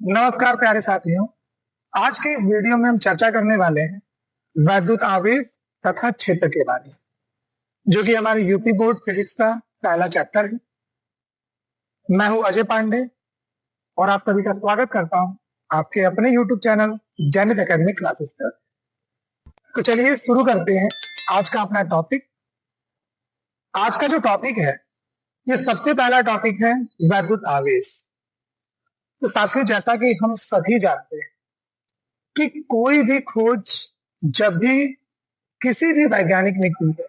नमस्कार प्यारे साथियों। आज के इस वीडियो में हम चर्चा करने वाले हैं वैद्युत आवेश तथा क्षेत्र के बारे में, जो कि हमारे यूपी बोर्ड फिजिक्स का पहला चैप्टर है। मैं हूं अजय पांडे और आप सभी का स्वागत करता हूं आपके अपने यूट्यूब चैनल जैनित एकेडमिक क्लासेस पर। तो चलिए शुरू करते हैं आज का अपना टॉपिक। आज का जो टॉपिक है, ये सबसे पहला टॉपिक है वैद्युत आवेश। तो साथियों, जैसा कि हम सभी जानते हैं कि कोई भी खोज जब भी किसी भी वैज्ञानिक ने की है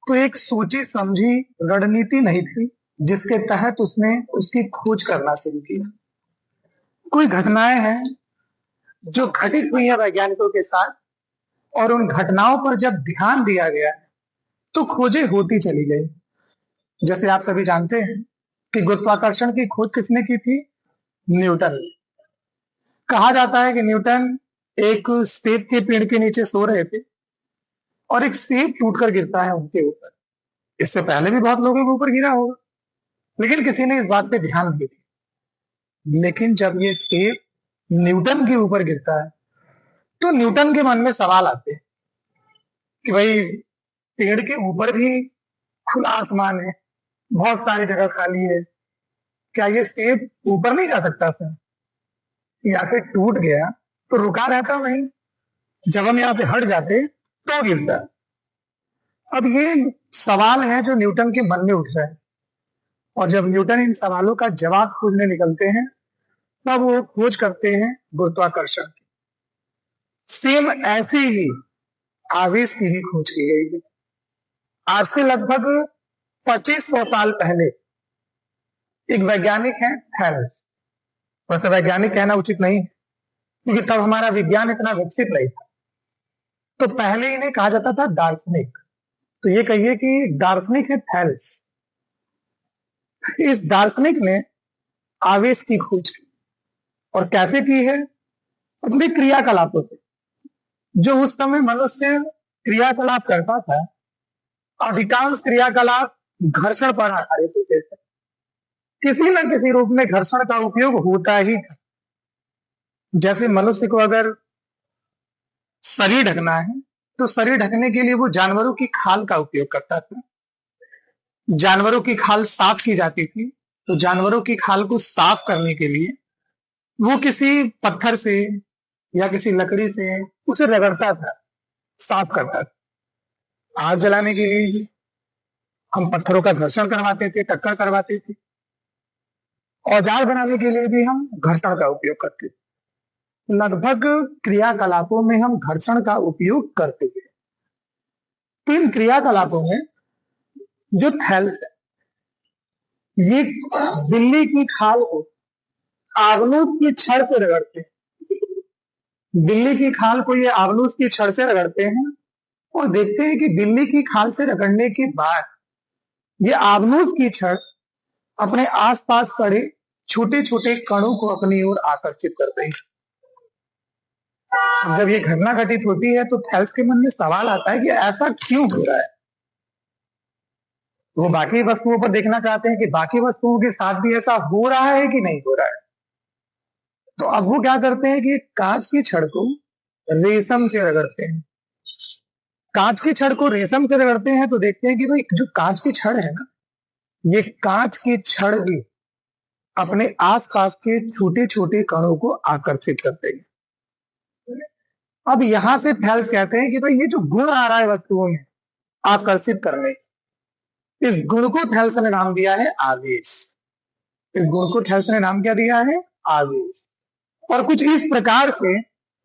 तो एक सोची समझी रणनीति नहीं थी जिसके तहत उसने उसकी खोज करना शुरू किया। कोई घटनाएं हैं जो घटित हुई है वैज्ञानिकों के साथ, और उन घटनाओं पर जब ध्यान दिया गया तो खोजें होती चली गई। जैसे आप सभी जानते हैं कि गुरुत्वाकर्षण की खोज किसने की थी? न्यूटन ने। कहा जाता है कि न्यूटन एक सेब के पेड़ के नीचे सो रहे थे और एक सेब टूटकर गिरता है उनके ऊपर। इससे पहले भी बहुत लोगों के ऊपर गिरा होगा, लेकिन किसी ने इस बात पे ध्यान नहीं दिया। लेकिन जब ये सेब न्यूटन के ऊपर गिरता है तो न्यूटन के मन में सवाल आते हैं कि भाई, पेड़ के ऊपर भी खुला आसमान है, बहुत सारी जगह खाली है, क्या ये सेब ऊपर नहीं जा सकता था? या फिर टूट गया तो रुका रहता नहीं, जब हम यहाँ से हट जाते तो गिरता। अब ये सवाल है जो न्यूटन के मन में उठ रहा है, और जब न्यूटन इन सवालों का जवाब खोजने निकलते हैं तब वो खोज करते हैं गुरुत्वाकर्षण की। सेम ऐसे ही आवेश की भी खोज की गई है। आज से लगभग 2500 साल पहले एक वैज्ञानिक है थैलेस। वैसे वैज्ञानिक कहना उचित नहीं है, क्योंकि तब हमारा विज्ञान इतना विकसित नहीं था। तो पहले इन्हें कहा जाता था दार्शनिक। तो ये कहिए कि दार्शनिक है थैलेस। इस दार्शनिक ने आवेश की खोज की, और कैसे की है? अपने क्रियाकलापों से। जो उस समय मनुष्य क्रियाकलाप करता था, अधिकांश क्रियाकलाप घर्षण पर आधारित होते थे। किसी न किसी रूप में घर्षण का उपयोग होता ही था। जैसे मनुष्य को अगर शरीर ढकना है तो शरीर ढकने के लिए वो जानवरों की खाल का उपयोग करता था। जानवरों की खाल साफ की जाती थी, तो जानवरों की खाल को साफ करने के लिए वो किसी पत्थर से या किसी लकड़ी से उसे रगड़ता था, साफ करता था। आग जलाने के लिए ही हम पत्थरों का घर्षण करवाते थे, टक्कर करवाते थे। औजार बनाने के लिए भी हम घर्षण का उपयोग करते थे। लगभग क्रियाकलापों में हम घर्षण का उपयोग करते थे। तो इन क्रियाकलापों में जो थैलेस है, ये बिल्ली की खाल को आगनूस की छड़ से रगड़ते हैं। बिल्ली की खाल को ये आगनूस की छड़ से रगड़ते हैं और देखते हैं कि बिल्ली की खाल से रगड़ने के बाद ये आगनूस की छड़ अपने आसपास पड़े छोटे छोटे कणों को अपनी ओर आकर्षित करते हैं। जब ये घटना घटित होती है तो थैलेस के मन में सवाल आता है कि ऐसा क्यों हो रहा है। वो बाकी वस्तुओं पर देखना चाहते हैं कि बाकी वस्तुओं के साथ भी ऐसा हो रहा है कि नहीं हो रहा है। तो अब वो क्या करते हैं कि कांच की छड़ को रेशम से रगड़ते हैं। कांच की छड़ को रेशम से रगड़ते हैं तो देखते हैं कि भाई, जो कांच की छड़ है ना, ये कांच की छड़ भी अपने आसपास के छोटे छोटे कणों को आकर्षित करते हैं। अब यहां से थैलेस कहते हैं कि भाई, ये जो गुण आ रहा है वस्तुओं में आकर्षित करने, इस गुण को थैलेस ने नाम दिया है आवेश। इस गुण को थैलेस ने नाम क्या दिया है? आवेश। और कुछ इस प्रकार से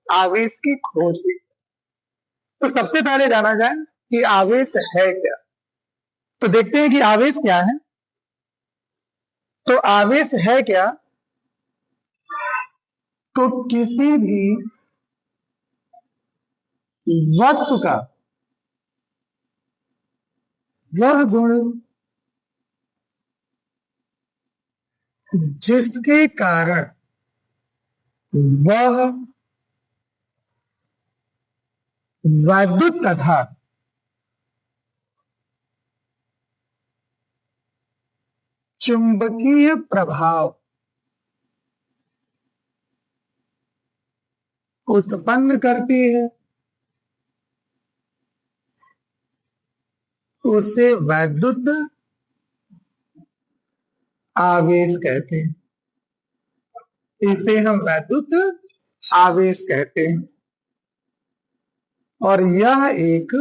आवेश की खोज हुई। तो सबसे पहले जाना जाए कि आवेश है क्या। तो देखते हैं कि आवेश क्या है। तो आवेश है क्या? तो किसी भी वस्तु का वह गुण जिसके कारण वह वैद्युत तथा चुंबकीय प्रभाव उत्पन्न करती है उसे वैद्युत आवेश कहते हैं। इसे हम वैद्युत आवेश कहते हैं और यह एक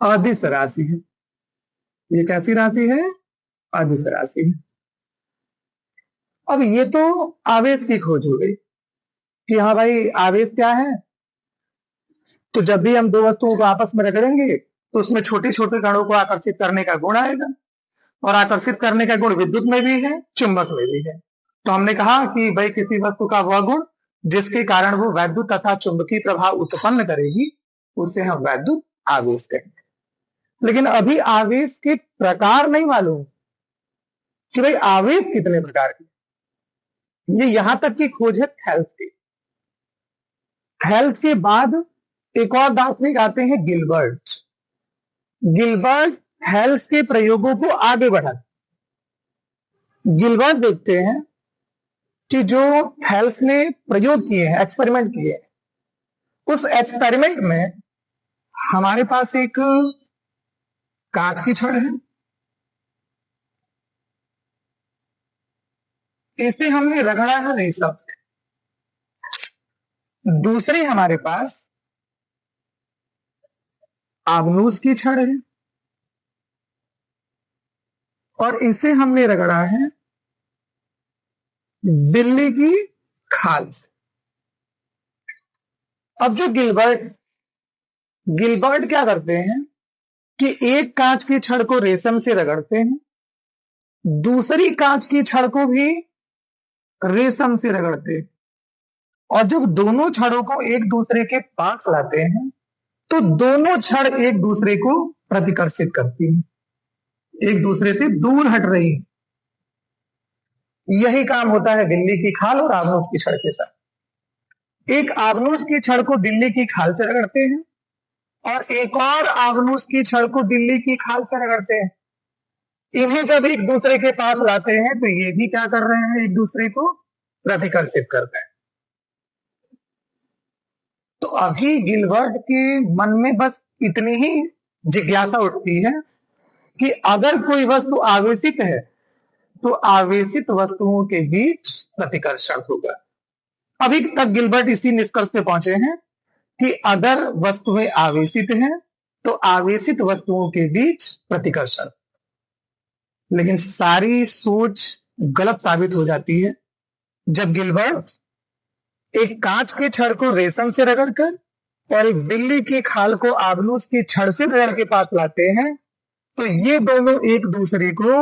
अदिश राशि है। ये कैसी राशि है? अदिश राशि है। अब ये तो आवेश की खोज हो गई कि हाँ भाई आवेश क्या है। तो जब भी हम दो वस्तुओं को आपस में रगड़ेंगे तो उसमें छोटे छोटे कणों को आकर्षित करने का गुण आएगा और आकर्षित करने का गुण विद्युत में भी है, चुंबक में भी है। तो हमने कहा कि भाई किसी वस्तु का वह गुण जिसके कारण वो वैद्युत तथा चुंबकीय प्रभाव उत्पन्न करेगी उसे हम वैद्युत आवेश कहेंगे। लेकिन अभी आवेश के प्रकार नहीं मालूम कि भाई आवेश कितने प्रकार के। ये यहां तक की खोज है थेल्स की। थेल्स के बाद एक और दार्शनिक आते हैं गिलबर्ट। गिलबर्ट थेल्स के प्रयोगों को आगे बढ़ाते। गिलबर्ट देखते हैं कि जो थेल्स ने प्रयोग किए हैं, एक्सपेरिमेंट किए हैं, उस एक्सपेरिमेंट में हमारे पास एक कांच की छड़ है, इसे हमने रगड़ा है रेशम से। दूसरी हमारे पास आबनूस की छड़ है और इसे हमने रगड़ा है बिल्ली की खाल से। अब जो गिलबर्ट क्या करते हैं कि एक कांच की छड़ को रेशम से रगड़ते हैं, दूसरी कांच की छड़ को भी रेशम से रगड़ते हैं और जब दोनों छड़ों को एक दूसरे के पास लाते हैं तो दोनों छड़ एक दूसरे को प्रतिकर्षित करती है, एक दूसरे से दूर हट रही है। यही काम होता है बिल्ली की खाल और आबनूस की छड़ के साथ। एक आबनूस की छड़ को बिल्ली की खाल से रगड़ते हैं और एक और आबनूस की छड़ को बिल्ली की खाल से रगड़ते हैं। इन्हें जब एक दूसरे के पास लाते हैं तो ये भी क्या कर रहे हैं, एक दूसरे को प्रतिकर्षित करते हैं। तो अभी गिलबर्ट के मन में बस इतनी ही जिज्ञासा उठती है कि अगर कोई वस्तु आवेशित है तो आवेशित वस्तुओं के बीच प्रतिकर्षण होगा। अभी तक गिलबर्ट इसी निष्कर्ष पे पहुंचे हैं कि अगर वस्तुएं आवेशित हैं तो आवेशित वस्तुओं के बीच प्रतिकर्षण। लेकिन सारी सोच गलत साबित हो जाती है जब गिलबर्ट एक कांच के छड़ को रेशम से रगड़कर और एक बिल्ली की खाल को आबनूस की छड़ से रगड़ के पास लाते हैं तो ये दोनों एक दूसरे को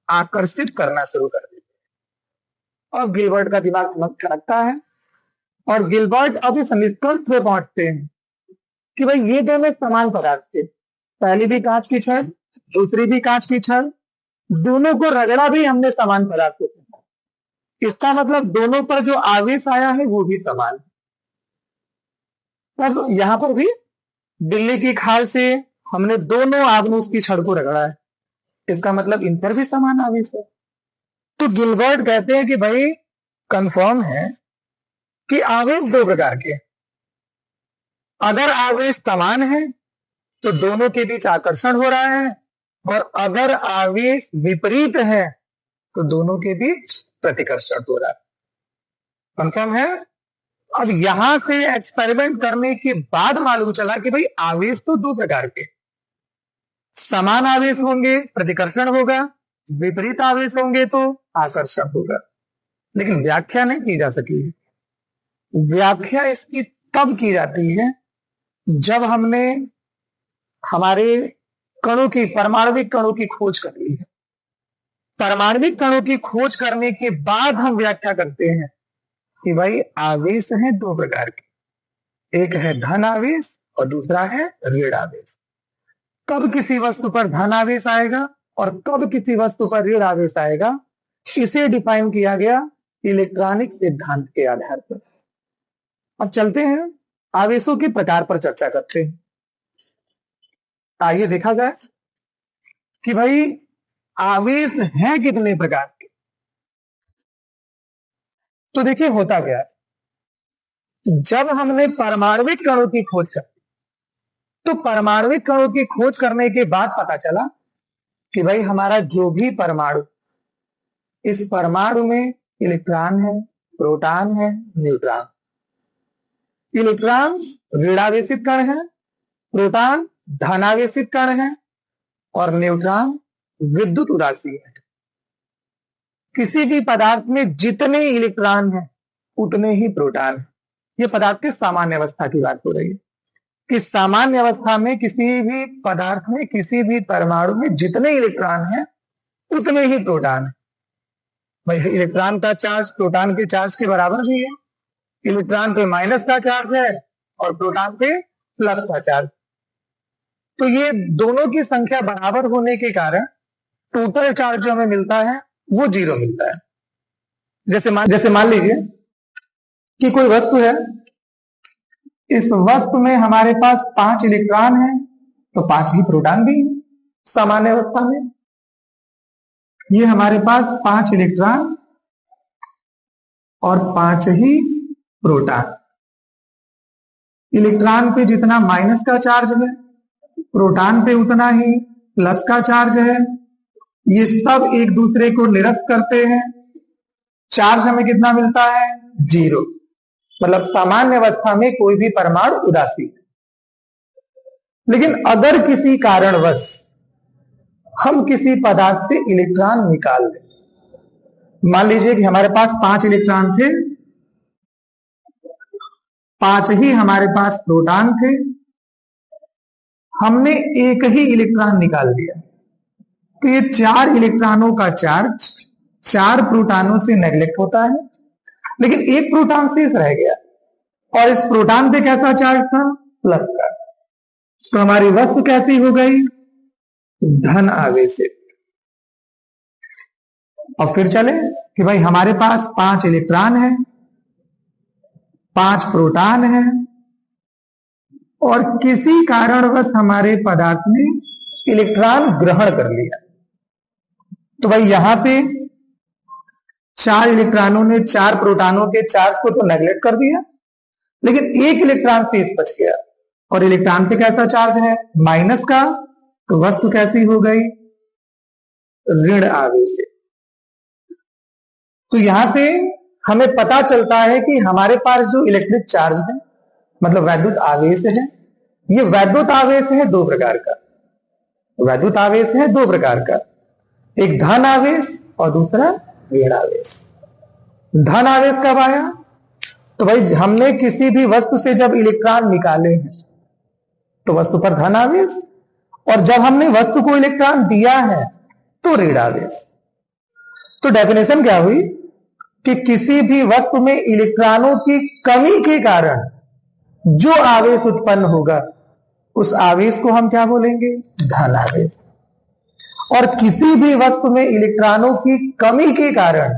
आकर्षित करना शुरू कर देते हैं और गिलबर्ट का दिमाग खड़कता है और गिलबर्ट अब इस निष्कर्ष पे पहुंचते हैं कि भाई ये दोनों समान पदार्थ थे। पहली भी कांच की छड़, दूसरी भी कांच की छड़, दोनों को रगड़ा भी हमने समान पदार्थ से। इसका मतलब दोनों पर जो आवेश आया है वो भी समान। तब यहां पर भी बिल्ली की खाल से हमने दोनों आबनूस की छड़ को रगड़ा है, इसका मतलब इन पर भी समान आवेश है। तो गिलबर्ट कहते हैं कि भाई कंफर्म है कि आवेश दो प्रकार के। अगर आवेश समान है तो दोनों के बीच आकर्षण हो रहा है और अगर आवेश विपरीत है तो दोनों के बीच प्रतिकर्षण हो रहा है। कंफर्म है। अब यहां से एक्सपेरिमेंट करने के बाद मालूम चला कि भाई आवेश तो दो प्रकार के, समान आवेश होंगे प्रतिकर्षण होगा, विपरीत आवेश होंगे तो आकर्षण होगा। लेकिन व्याख्या नहीं की जा सकी। व्याख्या इसकी तब की जाती है जब हमने हमारे कणों की, परमाणविक कणों की खोज कर ली है। परमाणविक कणों की खोज करने के बाद हम व्याख्या करते हैं कि भाई आवेश है दो प्रकार के, एक है धन आवेश और दूसरा है ऋण आवेश। कब किसी वस्तु पर धन आवेश आएगा और कब किसी वस्तु पर ऋण आवेश आएगा, इसे डिफाइन किया गया इलेक्ट्रॉनिक सिद्धांत के आधार पर। अब चलते हैं आवेशों के प्रकार पर चर्चा करते हैं। आइए देखा जाए कि भाई आवेश हैं कितने प्रकार के। तो देखिए होता क्या है, जब हमने परमाणविक कणों की खोज कर, तो परमाणविक कणों की खोज करने के बाद पता चला कि भाई हमारा जो भी परमाणु, इस परमाणु में इलेक्ट्रॉन है, प्रोटॉन है, न्यूट्रॉन। इलेक्ट्रॉन ऋणावेशित कण है, प्रोटॉन धनावेशित कण है और न्यूट्रॉन विद्युत उदासीन है। किसी भी पदार्थ में जितने इलेक्ट्रॉन हैं उतने ही प्रोटॉन है। यह पदार्थ की सामान्य अवस्था की बात हो रही है कि सामान्य अवस्था में किसी भी पदार्थ में, किसी भी परमाणु में जितने इलेक्ट्रॉन हैं उतने ही प्रोटॉन है। भाई इलेक्ट्रॉन का चार्ज प्रोटॉन के चार्ज के बराबर भी है। इलेक्ट्रॉन पे माइनस का चार्ज है और प्रोटॉन पे प्लस का चार्ज। तो ये दोनों की संख्या बराबर होने के कारण टोटल चार्ज जो हमें मिलता है वो 0 मिलता है। जैसे मान लीजिए कि कोई वस्तु है, इस वस्तु में हमारे पास 5 इलेक्ट्रॉन है तो 5 ही प्रोटॉन भी है। सामान्य अवस्था में ये हमारे पास 5 इलेक्ट्रॉन और 5 ही प्रोटॉन। इलेक्ट्रॉन पे जितना माइनस का चार्ज है, प्रोटॉन पे उतना ही प्लस का चार्ज है। ये सब एक दूसरे को निरस्त करते हैं, चार्ज हमें कितना मिलता है? 0। मतलब सामान्य अवस्था में कोई भी परमाणु उदासीन है। लेकिन अगर किसी कारणवश हम किसी पदार्थ से इलेक्ट्रॉन निकाल दें, मान लीजिए कि हमारे पास 5 इलेक्ट्रॉन थे, 5 ही हमारे पास प्रोटॉन थे, हमने एक ही इलेक्ट्रॉन निकाल दिया तो ये 4 इलेक्ट्रॉनों का चार्ज 4 प्रोटॉनों से नेगलेक्ट होता है, लेकिन एक प्रोटॉन शेष रह गया और इस प्रोटॉन पे कैसा चार्ज था? प्लस का। तो हमारी वस्तु कैसी हो गई? धन आवेशित। और फिर चले कि भाई हमारे पास 5 इलेक्ट्रॉन है, 5 प्रोटॉन है और किसी कारणवश हमारे पदार्थ ने इलेक्ट्रॉन ग्रहण कर लिया। तो भाई यहां से 4 इलेक्ट्रॉनों ने 4 प्रोटॉनों के चार्ज को तो नेगलेक्ट कर दिया, लेकिन एक इलेक्ट्रॉन शेष बच गया और इलेक्ट्रॉन पे कैसा चार्ज है? माइनस का। तो वस्तु कैसी हो गई? ऋण आवेशित। तो यहां से हमें पता चलता है कि हमारे पास जो इलेक्ट्रिक चार्ज है, मतलब वैद्युत आवेश है, ये वैद्युत आवेश है 2 प्रकार का। वैद्युत आवेश है 2 प्रकार का, एक धन आवेश और दूसरा ऋण आवेश। धन आवेश कब आया? तो भाई हमने किसी भी वस्तु से जब इलेक्ट्रॉन निकाले हैं तो वस्तु पर धन आवेश, और जब हमने वस्तु को इलेक्ट्रॉन दिया है तो ऋण आवेश। तो डेफिनेशन क्या हुई कि किसी भी वस्तु में इलेक्ट्रॉनों की कमी के कारण जो आवेश उत्पन्न होगा उस आवेश को हम क्या बोलेंगे? धन आवेश। और किसी भी वस्तु में इलेक्ट्रॉनों की कमी के कारण,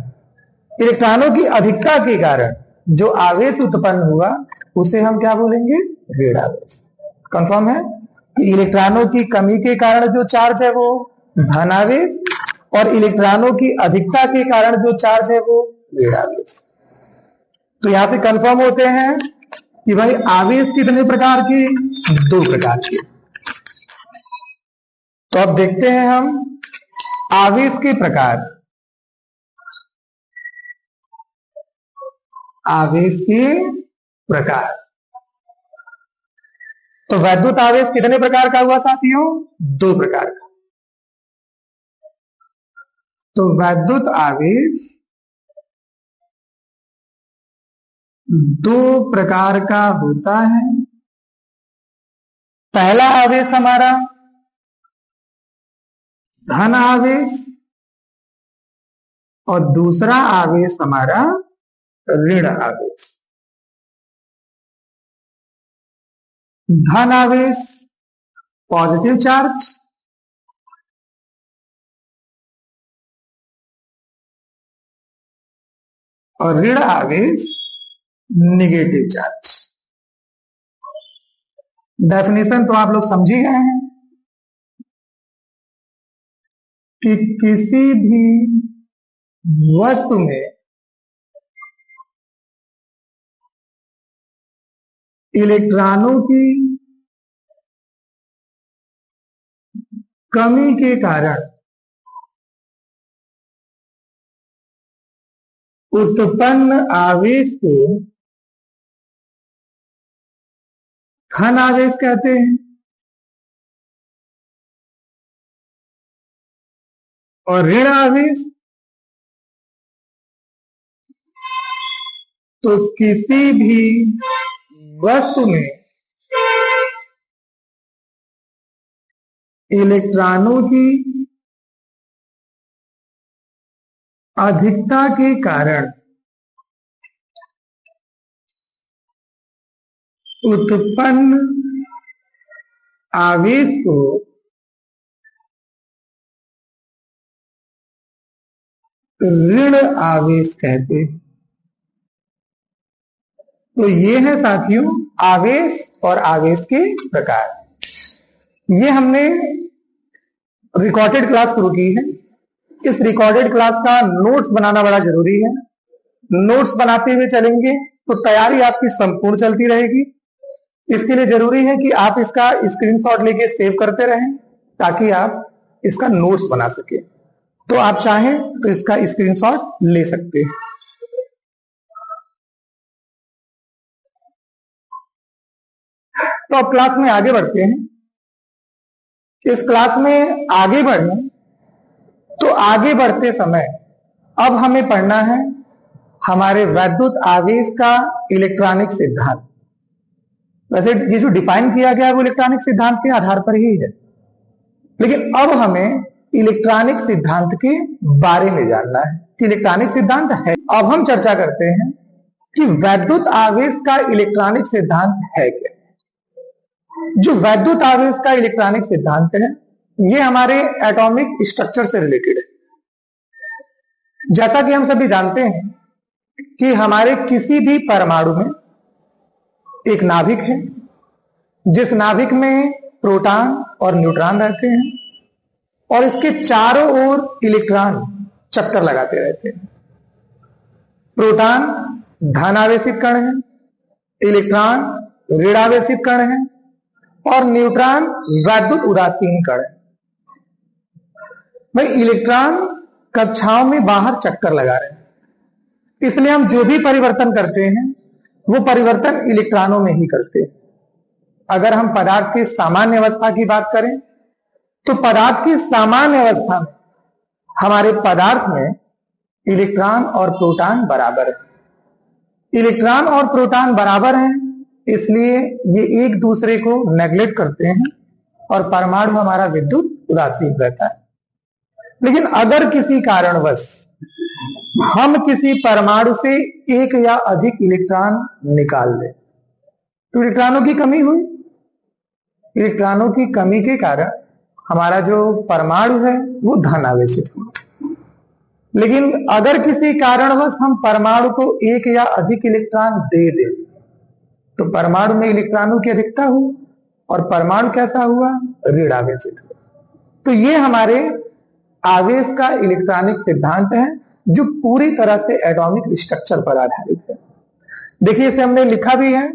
इलेक्ट्रॉनों की अधिकता के कारण जो आवेश उत्पन्न हुआ उसे हम क्या बोलेंगे? ऋण आवेश। कंफर्म है कि इलेक्ट्रॉनों की कमी के कारण जो चार्ज है वो धन आवेश और इलेक्ट्रॉनों की अधिकता के कारण जो चार्ज है वो ऋण आवेश। तो यहां से कंफर्म होते हैं कि भाई आवेश कितने प्रकार के? 2 प्रकार के। तो अब देखते हैं हम आवेश के प्रकार। आवेश के प्रकार। तो वैद्युत आवेश कितने प्रकार का हुआ साथियों? 2 प्रकार का। तो वैद्युत आवेश 2 प्रकार का होता है। पहला आवेश हमारा धन आवेश और दूसरा आवेश हमारा ऋण आवेश। धन आवेश पॉजिटिव चार्ज और ऋण आवेश निगेटिव चार्ज। डेफिनेशन तो आप लोग समझ ही गए हैं कि किसी भी वस्तु में इलेक्ट्रॉनों की कमी के कारण उत्पन्न आवेश को धन आवेश कहते हैं और ऋण आवेश तो किसी भी वस्तु में इलेक्ट्रॉनों की अधिकता के कारण उत्पन्न आवेश को ऋण आवेश कहते हैं। तो ये है साथियों आवेश और आवेश के प्रकार। ये हमने रिकॉर्डेड क्लास शुरू की है। इस रिकॉर्डेड क्लास का नोट्स बनाना बड़ा जरूरी है। नोट्स बनाते हुए चलेंगे तो तैयारी आपकी संपूर्ण चलती रहेगी। इसके लिए जरूरी है कि आप इसका स्क्रीनशॉट लेके सेव करते रहें ताकि आप इसका नोट्स बना सके। तो आप चाहें तो इसका स्क्रीनशॉट ले सकते हैं। तो अब क्लास में आगे बढ़ते हैं। इस क्लास में आगे बढ़ने तो आगे बढ़ते समय अब हमें पढ़ना है हमारे वैद्युत आवेश का इलेक्ट्रॉनिक सिद्धांत। वैसे ये जो डिफाइन किया गया है वो इलेक्ट्रॉनिक सिद्धांत के आधार पर ही है, लेकिन अब हमें इलेक्ट्रॉनिक सिद्धांत के बारे में जानना है कि इलेक्ट्रॉनिक सिद्धांत है। अब हम चर्चा करते हैं कि वैद्युत आवेश का इलेक्ट्रॉनिक सिद्धांत है क्या। जो वैद्युत आवेश का इलेक्ट्रॉनिक सिद्धांत है ये हमारे एटॉमिक स्ट्रक्चर से रिलेटेड है। जैसा कि हम सभी जानते हैं कि हमारे किसी भी परमाणु में एक नाभिक है, जिस नाभिक में प्रोटॉन और न्यूट्रॉन रहते हैं और इसके चारों ओर इलेक्ट्रॉन चक्कर लगाते रहते हैं। प्रोटॉन धनावेशित कण है, इलेक्ट्रॉन ऋणावेशित कण है और न्यूट्रॉन वैद्युत उदासीन कण है। भाई इलेक्ट्रॉन कक्षाओं में बाहर चक्कर लगा रहे हैं, इसलिए हम जो भी परिवर्तन करते हैं वो परिवर्तन इलेक्ट्रॉनों में ही करते हैं। अगर हम पदार्थ की सामान्य अवस्था की बात करें तो पदार्थ की सामान्य अवस्था में हमारे पदार्थ में इलेक्ट्रॉन और प्रोटॉन बराबर है। इलेक्ट्रॉन और प्रोटॉन बराबर हैं, इसलिए ये एक दूसरे को नेग्लेक्ट करते हैं और परमाणु हमारा विद्युत उदासीन रहता है। लेकिन अगर किसी कारणवश हम किसी परमाणु से एक या अधिक इलेक्ट्रॉन निकाल दें तो इलेक्ट्रॉनों की कमी हुई। इलेक्ट्रॉनों की कमी के कारण हमारा जो परमाणु है वो धनावेशित हुआ। लेकिन अगर किसी कारणवश हम परमाणु को एक या अधिक इलेक्ट्रॉन दे दें तो परमाणु में इलेक्ट्रॉनों की अधिकता हुई और परमाणु कैसा हुआ, ऋणावेशित हुआ। तो ये हमारे आवेश का इलेक्ट्रॉनिक सिद्धांत है जो पूरी तरह से एटॉमिक स्ट्रक्चर पर आधारित है। देखिए इसे हमने लिखा भी है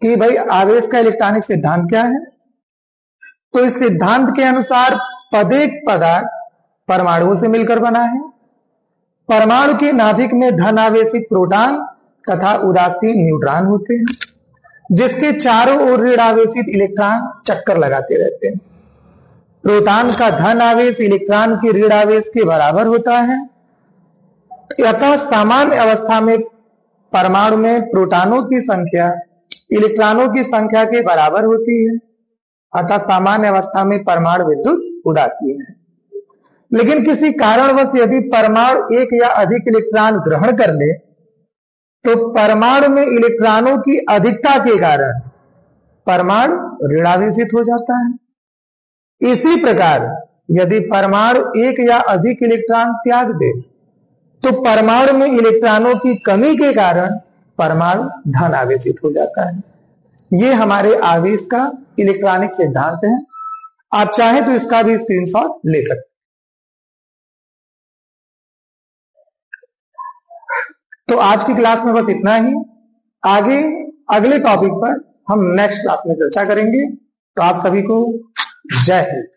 कि भाई आवेश का इलेक्ट्रॉनिक सिद्धांत क्या है। तो इस सिद्धांत के अनुसार प्रत्येक पदार्थ परमाणुओं से मिलकर बना है। परमाणु के नाभिक में धन आवेशित प्रोटॉन तथा उदासीन न्यूट्रॉन होते हैं, जिसके चारों ओर ऋण आवेशित इलेक्ट्रॉन चक्कर लगाते रहते हैं। प्रोटॉन का धन आवेश इलेक्ट्रॉन के ऋण आवेश के बराबर होता है। अतः सामान्य अवस्था में परमाणु में प्रोटॉनों की संख्या इलेक्ट्रॉनों की संख्या के बराबर होती है। अतः सामान्य अवस्था में परमाणु विद्युत उदासीन है। लेकिन किसी कारणवश यदि परमाणु एक या अधिक इलेक्ट्रॉन ग्रहण कर ले तो परमाणु में इलेक्ट्रॉनों की अधिकता के कारण परमाणु ऋणावेशित हो जाता है। इसी प्रकार यदि परमाणु एक या अधिक इलेक्ट्रॉन त्याग दे तो परमाणु में इलेक्ट्रॉनों की कमी के कारण परमाणु धन आवेशित हो जाता है। ये हमारे आवेश का इलेक्ट्रॉनिक सिद्धांत है। आप चाहें तो इसका भी स्क्रीनशॉट ले सकते। तो आज की क्लास में बस इतना ही। आगे अगले टॉपिक पर हम नेक्स्ट क्लास में चर्चा करेंगे। तो आप सभी को जय हिंद।